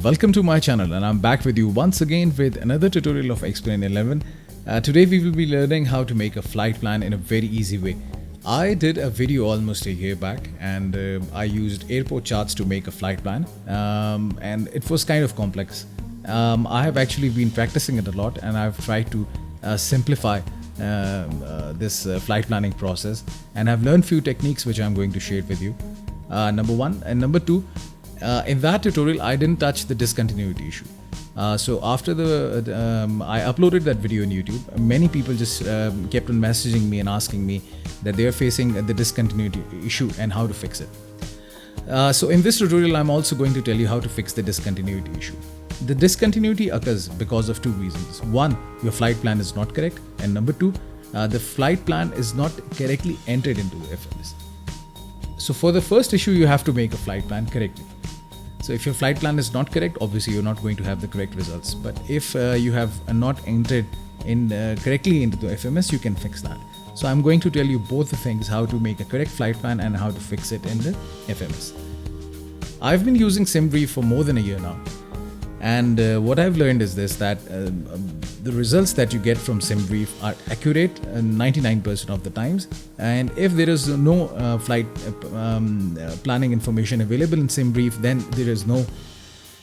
Welcome to my channel, and I'm back with you once again with another tutorial of Explain 11. Today we will be learning how to make a flight plan in a very easy way. I did a video almost a year back, and I used airport charts to make a flight plan, and it was kind of complex. I have actually been practicing it a lot, and I've tried to simplify this flight planning process, and I've learned few techniques which I'm going to share with you. Number one, and number two, in that tutorial I didn't touch the discontinuity issue. So after I uploaded that video on YouTube, many people just kept on messaging me and asking me that they are facing the discontinuity issue and how to fix it. So in this tutorial I'm also going to tell you how to fix the discontinuity issue. The discontinuity occurs because of two reasons. One, your flight plan is not correct, and number two, the flight plan is not correctly entered into the FMS. So for the first issue, you have to make a flight plan correctly. So if your flight plan is not correct, obviously you're not going to have the correct results. But if you have not entered in correctly into the FMS, you can fix that. So I'm going to tell you both the things, how to make a correct flight plan and how to fix it in the FMS. I've been using SimBrief for more than a year now. And what I've learned is this, that the results that you get from SimBrief are accurate 99% of the times. And if there is no flight planning information available in SimBrief, then there is no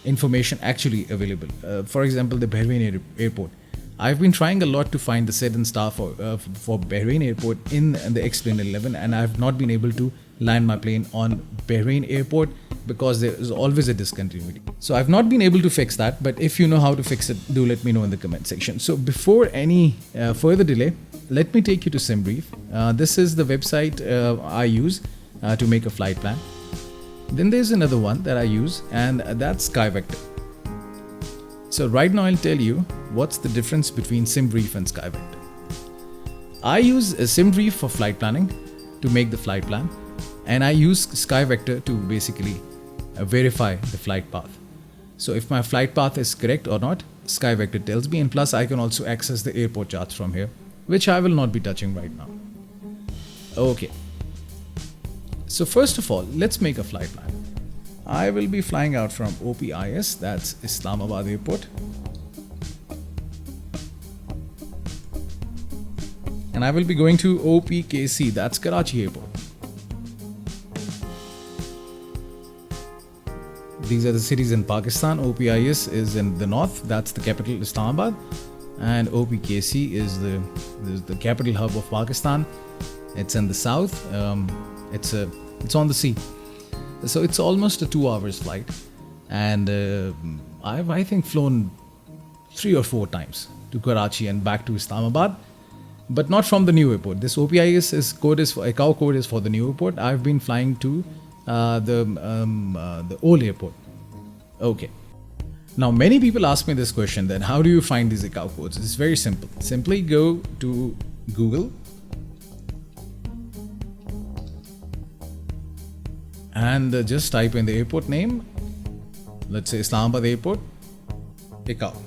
information actually available. For example, the Bahrain airport. I've been trying a lot to find the SID and STAR for Bahrain airport in the Explain 11, and I've not been able to land my plane on Bahrain airport because there is always a discontinuity. So I've not been able to fix that, but if you know how to fix it, do let me know in the comment section. So before any further delay, let me take you to SimBrief. This is the website I use to make a flight plan. Then there's another one that I use, and that's SkyVector. So right now I'll tell you what's the difference between SimBrief and SkyVector. I use SimBrief for flight planning to make the flight plan, and I use SkyVector to basically verify the flight path. So if my flight path is correct or not, SkyVector tells me, and plus I can also access the airport charts from here, which I will not be touching right now. Okay. So first of all, let's make a flight plan. I will be flying out from OPIS, that's Islamabad Airport. And I will be going to OPKC, that's Karachi Airport. These are the cities in Pakistan. OPIS is in the north, that's the capital Islamabad. And OPKC is the capital hub of Pakistan. It's in the south, it's on the sea. So it's almost a 2 hours flight, and I've I think flown 3 or 4 times to Karachi and back to Islamabad, but not from the new airport. This OPIS ICAO code is for the new airport. I've been flying to the old airport. Okay. Now many people ask me this question, then how do you find these ICAO codes? It's very simple. Simply go to Google and just type in the airport name, let's say Islamabad Airport, ICAO.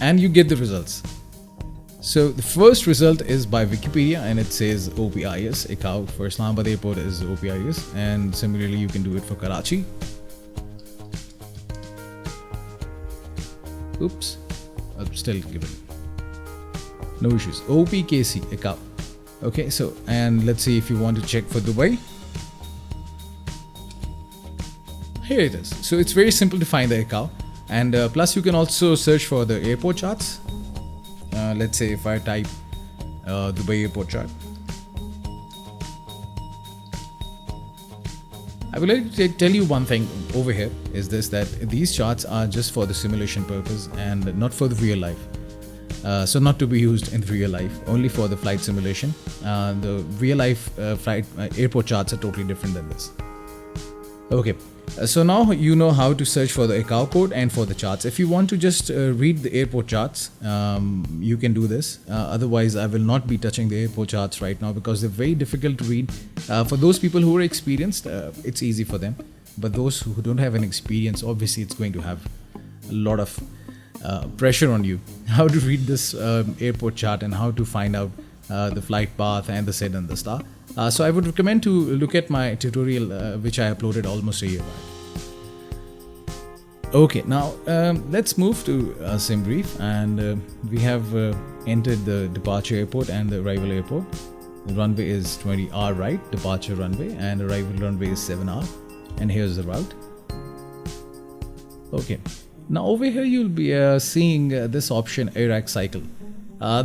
And you get the results. So the first result is by Wikipedia, and it says OPIS, ICAO for Islamabad Airport is OPIS, and similarly you can do it for Karachi. Oops, I'm still given. No issues. OPKC, ICAO. Okay, so, and let's see if you want to check for Dubai. Here it is. So it's very simple to find the ICAO, and plus you can also search for the airport charts. Let's say if I type Dubai airport chart, I will tell you one thing over here is this, that these charts are just for the simulation purpose and not for the real life. So not to be used in real life, only for the flight simulation. The real life flight airport charts are totally different than this. Okay. So now you know how to search for the ICAO code and for the charts. If you want to just read the airport charts, you can do this. Otherwise, I will not be touching the airport charts right now because they're very difficult to read. For those people who are experienced, it's easy for them. But those who don't have an experience, obviously it's going to have a lot of pressure on you how to read this airport chart and how to find out the flight path and the SID and the STAR. So I would recommend to look at my tutorial which I uploaded almost a year back. Okay, now let's move to SimBrief, and we have entered the departure airport and the arrival airport. The runway is 20R right, departure runway, and arrival runway is 7R, and here's the route. Okay, now over here you'll be seeing this option AIRAC cycle.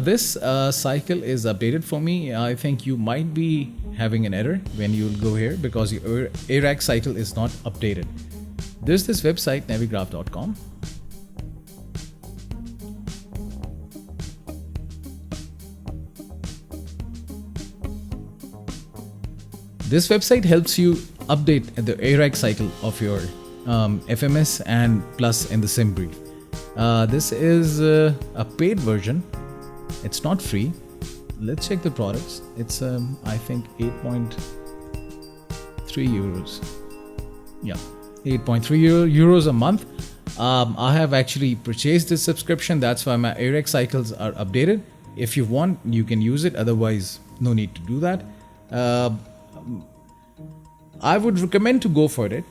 This cycle is updated for me. I think you might be having an error when you'll go here because your AIRAC cycle is not updated. There's this website navigraph.com. This website helps you update the AIRAC cycle of your FMS and plus in the SimBrief. This is a paid version. It's not free. Let's check the products. It's I think 8.3 euros. Yeah, 8.3 euros a month. I have actually purchased this subscription. That's why my AIRAC cycles are updated. If you want, you can use it. Otherwise, no need to do that. I would recommend to go for it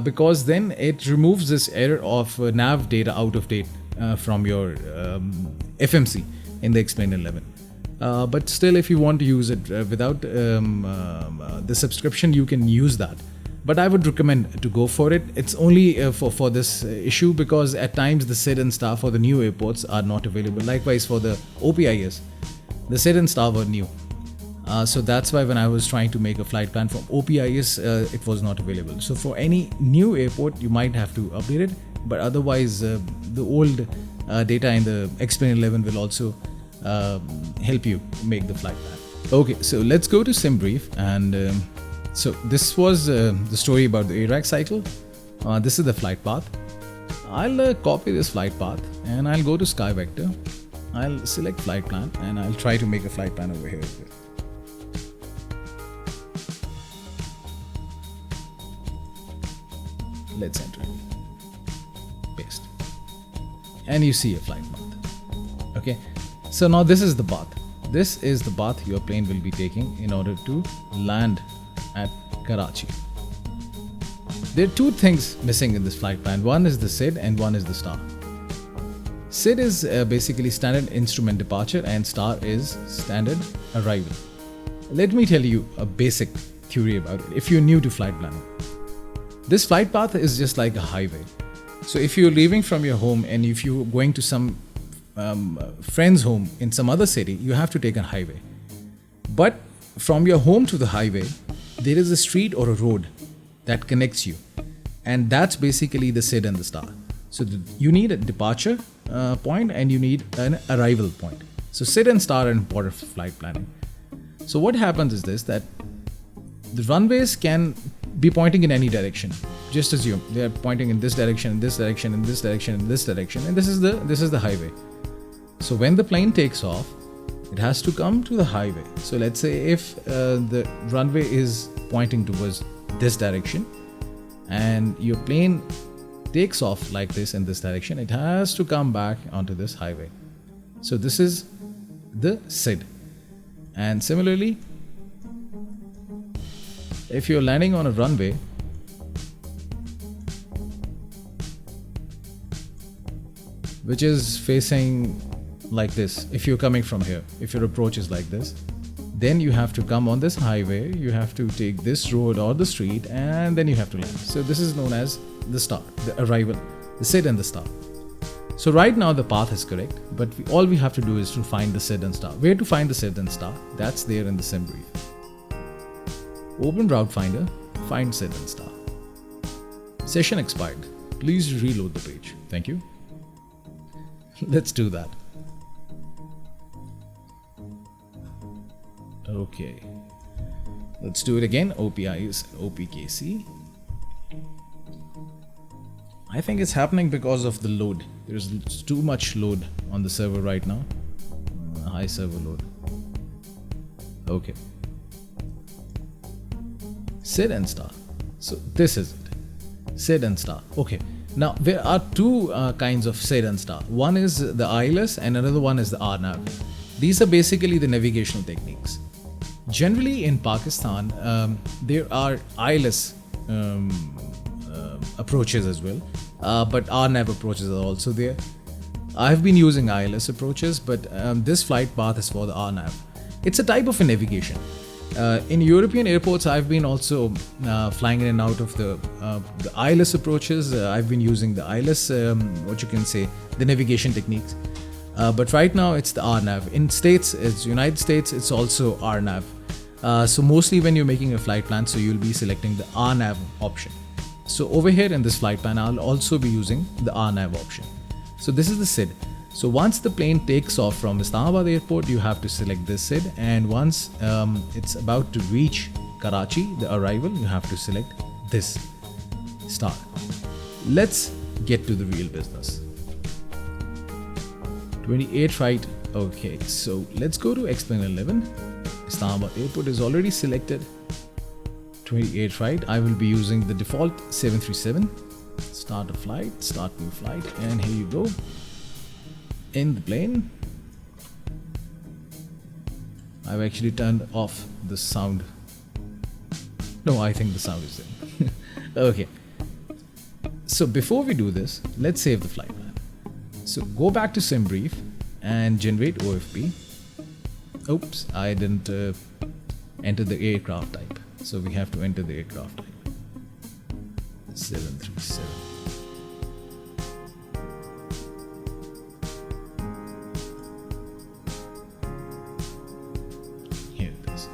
because then it removes this error of nav data out of date from your FMC in the Explain 11. But still, if you want to use it without the subscription, you can use that. But I would recommend to go for it. It's only for this issue because at times the SID and STAR for the new airports are not available. Likewise for the OPIS, the SID and STAR were new. So that's why when I was trying to make a flight plan from OPIS, it was not available. So for any new airport, you might have to update it. But otherwise, the old data in the Explain 11 will also help you make the flight plan. Okay, so let's go to SimBrief. And so this was the story about the AIRAC cycle. This is the flight path. I'll copy this flight path and I'll go to Sky Vector. I'll select flight plan and I'll try to make a flight plan over here. Let's enter it. Paste. And you see a flight path. Okay. So now this is the path. This is the path your plane will be taking in order to land at Karachi. There are two things missing in this flight plan. One is the SID and one is the STAR. SID is basically standard instrument departure and STAR is standard arrival. Let me tell you a basic theory about it if you're new to flight planning. This flight path is just like a highway. So if you're leaving from your home and if you're going to some friend's home in some other city, you have to take a highway. But from your home to the highway, there is a street or a road that connects you. And that's basically the SID and the STAR. So you need a departure point and you need an arrival point. So SID and STAR are important for flight planning. So what happens is this, that the runways can be pointing in any direction. Just assume they are pointing in this direction, in this direction, in this direction, in this direction, and this is the highway. So when the plane takes off, it has to come to the highway. So let's say if the runway is pointing towards this direction, and your plane takes off like this in this direction, it has to come back onto this highway. So this is the SID. And similarly, if you're landing on a runway, which is facing like this, if you're coming from here, if your approach is like this, then you have to come on this highway, you have to take this road or the street, and then you have to land. So this is known as the STAR, the arrival, the SID and the STAR. So right now the path is correct, but all we have to do is to find the SID and STAR. Where to find the SID and STAR? That's there in the SimBrief. Open Route Finder, find SID and STAR. Session expired. Please reload the page. Thank you. Let's do that. Okay. Let's do it again. OPI is OPKC. I think it's happening because of the load. There's too much load on the server right now. High server load. Okay. SID and STAR. So this is it. SID and STAR. Okay. Now, there are two kinds of SID and STAR. One is the ILS and another one is the RNAV. These are basically the navigational techniques. Generally in Pakistan, there are ILS approaches as well, but RNAV approaches are also there. I've been using ILS approaches, but this flight path is for the RNAV. It's a type of a navigation. In European airports, I've been also flying in and out of the ILS approaches. I've been using the ILS, the navigation techniques. But right now, it's the RNAV. In United States, it's also RNAV. So mostly when you're making a flight plan, so you'll be selecting the RNAV option. So over here in this flight plan, I'll also be using the RNAV option. So this is the SID. So once the plane takes off from Islamabad airport, you have to select this SID, and once it's about to reach Karachi, the arrival, you have to select this star. Let's get to the real business. 28 right. Okay, so let's go to Explain 11. Islamabad airport is already selected. 28 right. I will be using the default 737. Start a flight, start new flight, and here you go. In the plane. I've actually turned off the sound. No, I think the sound is there. Okay. So before we do this, let's save the flight plan. So go back to SimBrief and generate OFP. Oops, I didn't enter the aircraft type. So we have to enter the aircraft type. 737. Here it is.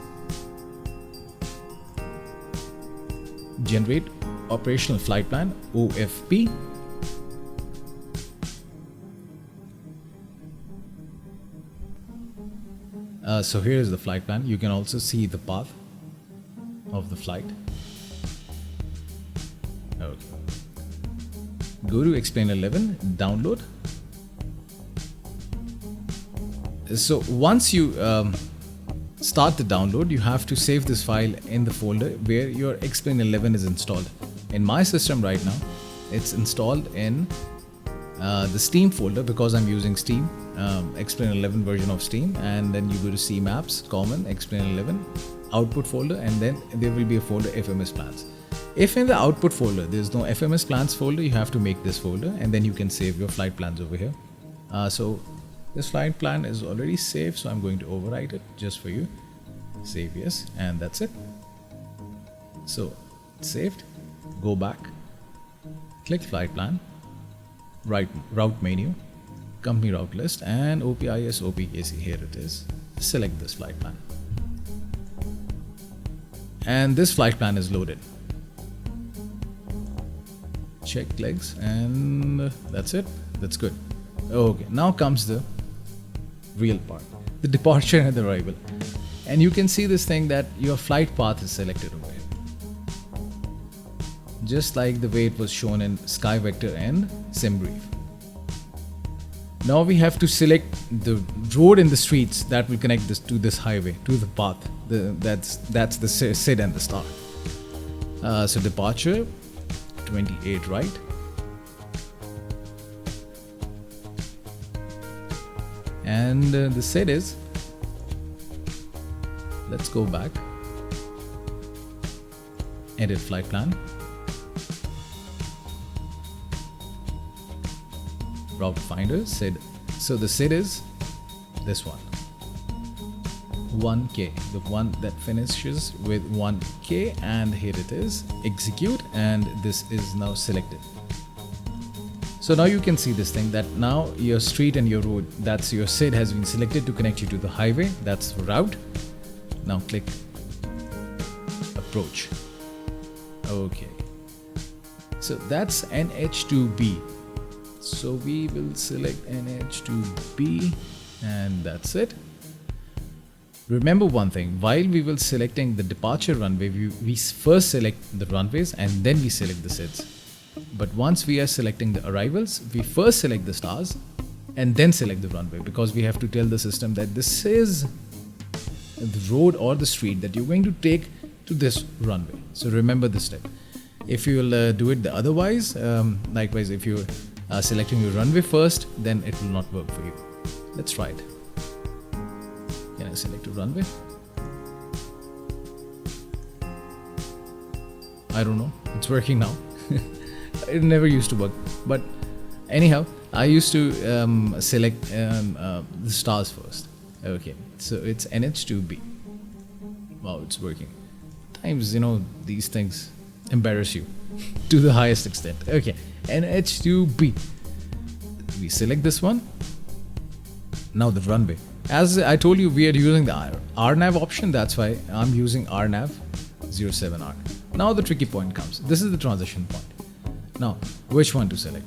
Generate operational flight plan, OFP. So here is the flight plan. You can also see the path of the flight. Okay. Go to Explain 11, download. So once you start the download, you have to save this file in the folder where your Explain 11 is installed. In my system right now, it's installed in the Steam folder because I'm using Steam, Explain 11 version of Steam, and then you go to C Maps, Common, Explain 11, Output folder, and then there will be a folder FMS Plans. If in the Output folder there's no FMS Plans folder, you have to make this folder, and then you can save your flight plans over here. So this flight plan is already saved, so I'm going to overwrite it just for you. Save yes, and that's it. So it's saved. Go back, click flight plan, route menu, company route list, and OPIS OPKC. Here it is. Select this flight plan, and this flight plan is loaded. Check legs, and that's it. That's good. Okay, now comes the real part, the departure and the arrival. And you can see this thing that your flight path is selected over here, just like the way it was shown in SkyVector and SimBrief. Now we have to select the road and the streets that will connect this to this highway, to the path. That's the SID and the STAR. So departure 28 right. And the SID is, let's go back, edit flight plan, route finder, SID. So the SID is this one, 1K, the one that finishes with 1K, and here it is, execute, and this is now selected. So now you can see this thing that now your street and your road, that's your SID, has been selected to connect you to the highway. That's route. Now click approach. Okay. So that's NH2B. So we will select NH2B, and that's it. Remember one thing, while we will selecting the departure runway, we first select the runways and then we select the SIDs. But once we are selecting the arrivals, we first select the stars and then select the runway, because we have to tell the system that this is the road or the street that you're going to take to this runway. So remember this step. If you will do it the otherwise, likewise, if you're selecting your runway first, then it will not work for you. Let's try it. Can I select a runway? I don't know. It's working now. It never used to work. But anyhow, I used to select the stars first. Okay, so it's NH2B. Wow, it's working. Times, these things embarrass you to the highest extent. Okay, NH2B. We select this one. Now the runway. As I told you, we are using the RNAV option. That's why I'm using RNAV 07R. Now the tricky point comes. This is the transition point. Now, which one to select?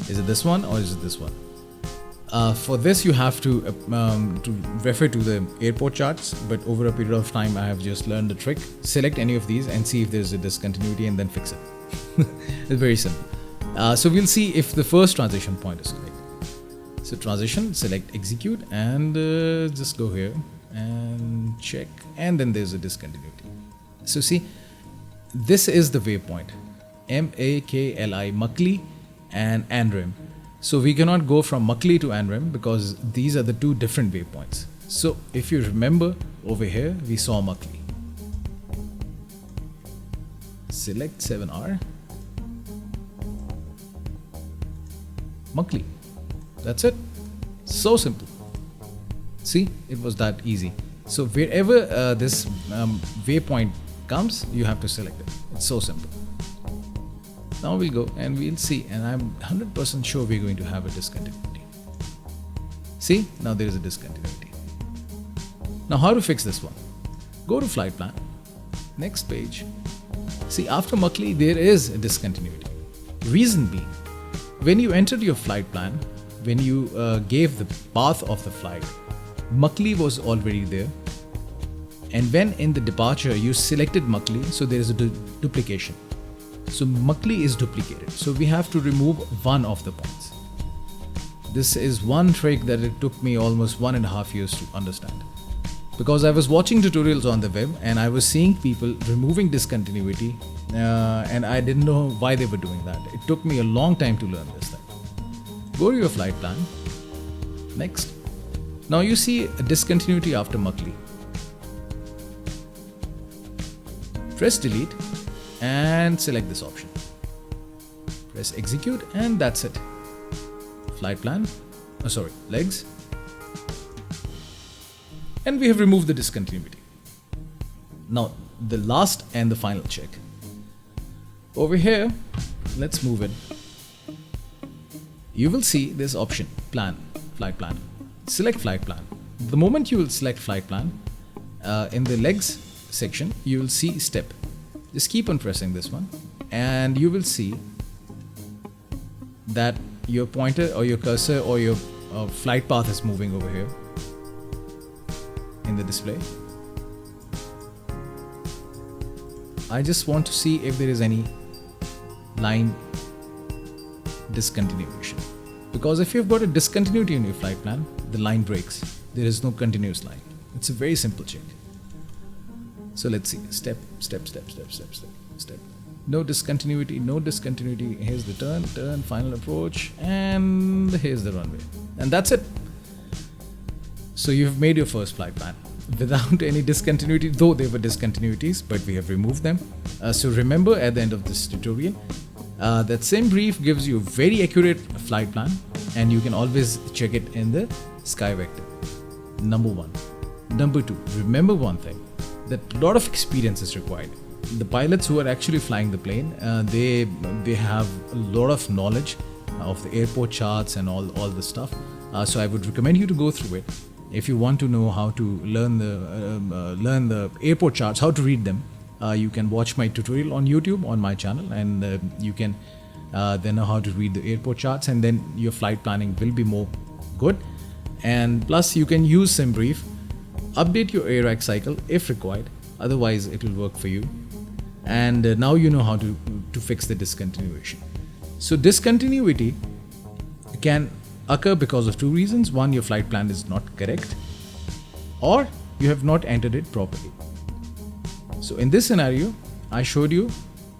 Is it this one or is it this one? For this, you have to refer to the airport charts, but over a period of time, I have just learned the trick. Select any of these and see if there's a discontinuity and then fix it. It's very simple. So we'll see if the first transition point is correct. So transition, select execute and just go here and check, and then there's a discontinuity. So see, this is the waypoint. MAKLI, Makli and ANREM. So we cannot go from Makli to ANREM because these are the two different waypoints. So if you remember, over here we saw Makli. Select 7R. Makli. That's it. So simple. See, it was that easy. So wherever this waypoint comes, you have to select it. It's so simple. Now we'll go and we'll see, and I'm 100% sure we're going to have a discontinuity. See, now there is a discontinuity. Now how to fix this one? Go to flight plan, next page. See, after Makli there is a discontinuity. Reason being, when you entered your flight plan, when you gave the path of the flight, Makli was already there. And when in the departure you selected Makli, so there is a duplication. So Makli is duplicated. So we have to remove one of the points. This is one trick that it took me almost 1.5 years to understand. Because I was watching tutorials on the web and I was seeing people removing discontinuity and I didn't know why they were doing that. It took me a long time to learn this thing. Go to your flight plan. Next. Now you see a discontinuity after Makli. Press delete and select this option. Press execute and that's it. Flight plan, legs. And we have removed the discontinuity. Now the last and the final check. Over here, let's move it. You will see this option, plan, flight plan. Select flight plan. The moment you will select flight plan, in the legs section, you will see step. Just keep on pressing this one and you will see that your pointer or your cursor or your flight path is moving over here in the display. I just want to see if there is any line discontinuation, because if you've got a discontinuity in your flight plan, the line breaks. There is no continuous line. It's a very simple check. So let's see, step. No discontinuity. Here's the turn, final approach, and here's the runway. And that's it. So you've made your first flight plan without any discontinuity, though there were discontinuities, but we have removed them. So remember at the end of this tutorial, that SimBrief gives you a very accurate flight plan and you can always check it in the sky vector. Number one. Number two, remember one thing, that a lot of experience is required. The pilots who are actually flying the plane, they have a lot of knowledge of the airport charts and all the stuff. So I would recommend you to go through it. If you want to know how to learn the airport charts, how to read them, you can watch my tutorial on YouTube on my channel, and you can then know how to read the airport charts, and then your flight planning will be more good. And plus you can use SimBrief, update your AIRAC cycle if required, otherwise it will work for you. And now you know how to fix the discontinuation. So discontinuity can occur because of two reasons. One, your flight plan is not correct, or you have not entered it properly. So in this scenario, I showed you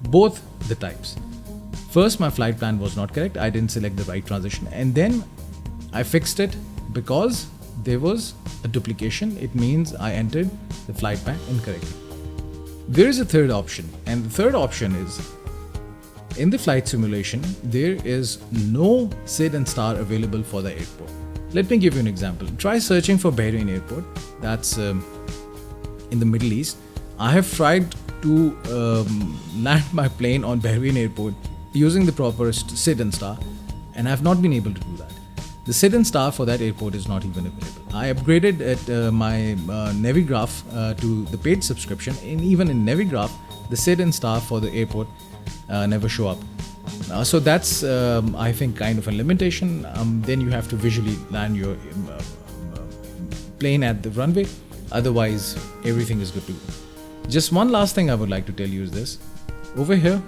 both the types. First, my flight plan was not correct. I didn't select the right transition, and then I fixed it because there was a duplication. It means I entered the flight plan incorrectly. There is a third option, and the third option is in the flight simulation, there is no SID and STAR available for the airport. Let me give you an example. Try searching for Bahrain Airport. That's in the Middle East. I have tried to land my plane on Bahrain Airport using the proper SID and STAR, and I have not been able to do that. The SID and STAR for that airport is not even available. I upgraded my Navigraph to the paid subscription, and even in Navigraph, the SID and STAR for the airport never show up. So that's, I think, kind of a limitation. Then you have to visually land your plane at the runway. Otherwise, everything is good to go. Just one last thing I would like to tell you is this. Over here,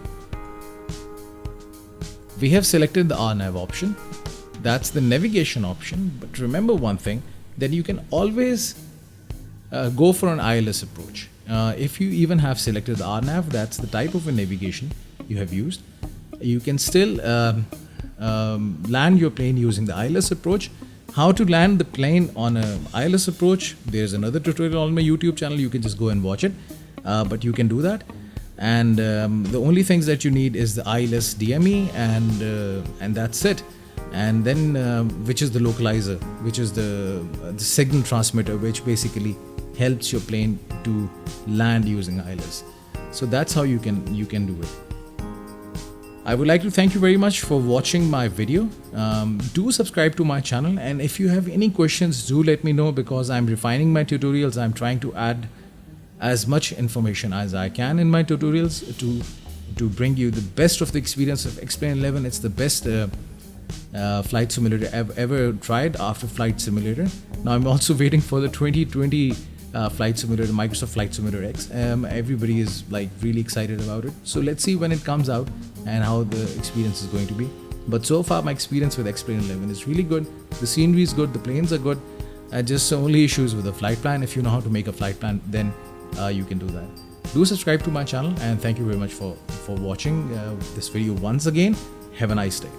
we have selected the RNAV option. That's the navigation option. But remember one thing, that you can always go for an ILS approach. If you even have selected the RNAV, that's the type of a navigation you have used, you can still land your plane using the ILS approach. How to land the plane on an ILS approach, there's another tutorial on my YouTube channel. You can just go and watch it, but you can do that. And the only things that you need is the ILS DME, and that's it. And then which is the localizer, which is the signal transmitter, which basically helps your plane to land using ILS. So that's how you can do it. I would like to thank you very much for watching my video. Do subscribe to my channel, and if you have any questions, do let me know, because I'm refining my tutorials. I'm trying to add as much information as I can in my tutorials to bring you the best of the experience of Explain 11. It's the best flight simulator I've ever tried after Flight Simulator. Now I'm also waiting for the 2020 Flight Simulator, Microsoft Flight Simulator X. Everybody is like really excited about it. So let's see when it comes out and how the experience is going to be. But so far my experience with Explain 11 is really good. The scenery is good, the planes are good. Just only issues with the flight plan. If you know how to make a flight plan, then you can do that. Do subscribe to my channel, and thank you very much for watching this video once again. Have a nice day.